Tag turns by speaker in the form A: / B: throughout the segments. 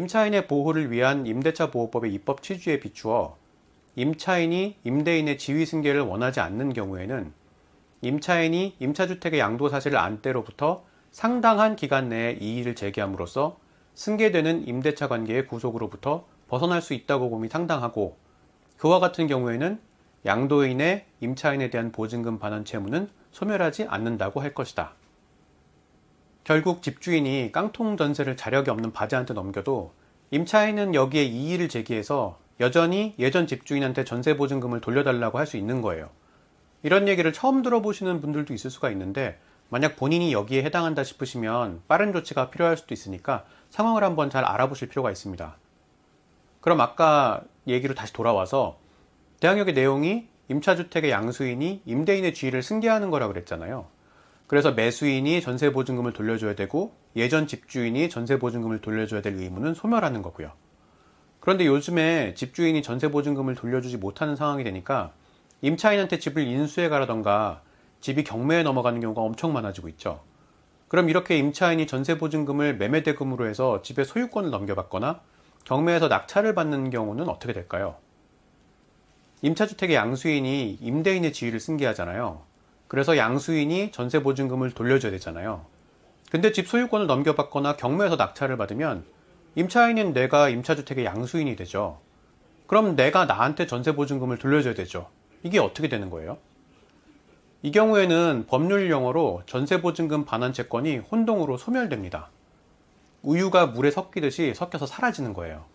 A: 임차인의 보호를 위한 임대차 보호법의 입법 취지에 비추어 임차인이 임대인의 지위 승계를 원하지 않는 경우에는 임차인이 임차주택의 양도사실을 안 때로부터 상당한 기간 내에 이의를 제기함으로써 승계되는 임대차 관계의 구속으로부터 벗어날 수 있다고 봄이 상당하고, 그와 같은 경우에는 양도인의 임차인에 대한 보증금 반환 채무는 소멸하지 않는다고 할 것이다. 결국 집주인이 깡통 전세를 자력이 없는 바지한테 넘겨도 임차인은 여기에 이의를 제기해서 여전히 예전 집주인한테 전세 보증금을 돌려달라고 할 수 있는 거예요. 이런 얘기를 처음 들어보시는 분들도 있을 수가 있는데, 만약 본인이 여기에 해당한다 싶으시면 빠른 조치가 필요할 수도 있으니까 상황을 한번 잘 알아보실 필요가 있습니다. 그럼 아까 얘기로 다시 돌아와서 대항력의 내용이 임차주택의 양수인이 임대인의 지위를 승계하는 거라고 그랬잖아요. 그래서 매수인이 전세보증금을 돌려줘야 되고 예전 집주인이 전세보증금을 돌려줘야 될 의무는 소멸하는 거고요. 그런데 요즘에 집주인이 전세보증금을 돌려주지 못하는 상황이 되니까 임차인한테 집을 인수해 가라던가 집이 경매에 넘어가는 경우가 엄청 많아지고 있죠. 그럼 이렇게 임차인이 전세보증금을 매매대금으로 해서 집의 소유권을 넘겨받거나 경매에서 낙찰을 받는 경우는 어떻게 될까요? 임차주택의 양수인이 임대인의 지위를 승계하잖아요. 그래서 양수인이 전세보증금을 돌려줘야 되잖아요. 근데 집 소유권을 넘겨받거나 경매에서 낙찰을 받으면 임차인인 내가 임차주택의 양수인이 되죠. 그럼 내가 나한테 전세보증금을 돌려줘야 되죠. 이게 어떻게 되는 거예요? 이 경우에는 법률 용어로 전세보증금 반환 채권이 혼동으로 소멸됩니다. 우유가 물에 섞이듯이 섞여서 사라지는 거예요.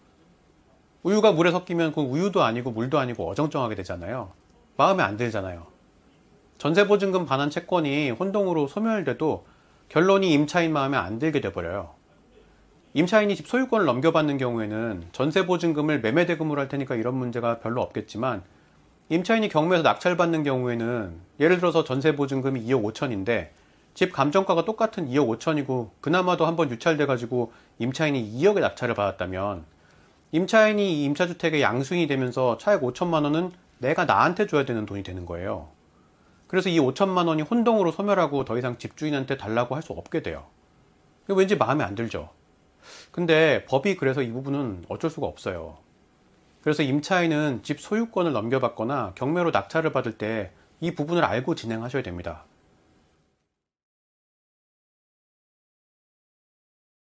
A: 우유가 물에 섞이면 그 우유도 아니고 물도 아니고 어정쩡하게 되잖아요. 마음에 안 들잖아요. 전세보증금 반환 채권이 혼동으로 소멸돼도 결론이 임차인 마음에 안 들게 돼버려요. 임차인이 집 소유권을 넘겨받는 경우에는 전세보증금을 매매대금으로 할 테니까 이런 문제가 별로 없겠지만, 임차인이 경매에서 낙찰받는 경우에는 예를 들어서 전세보증금이 2억 5천인데 집 감정가가 똑같은 2억 5천이고 그나마도 한번 유찰돼가지고 임차인이 2억에 낙찰을 받았다면 임차인이 이 임차주택의 양수인이 되면서 차액 5천만 원은 내가 나한테 줘야 되는 돈이 되는 거예요. 그래서 이 5천만 원이 혼동으로 소멸하고 더 이상 집주인한테 달라고 할 수 없게 돼요. 왠지 마음에 안 들죠. 근데 법이 그래서 이 부분은 어쩔 수가 없어요. 그래서 임차인은 집 소유권을 넘겨받거나 경매로 낙찰을 받을 때 이 부분을 알고 진행하셔야 됩니다.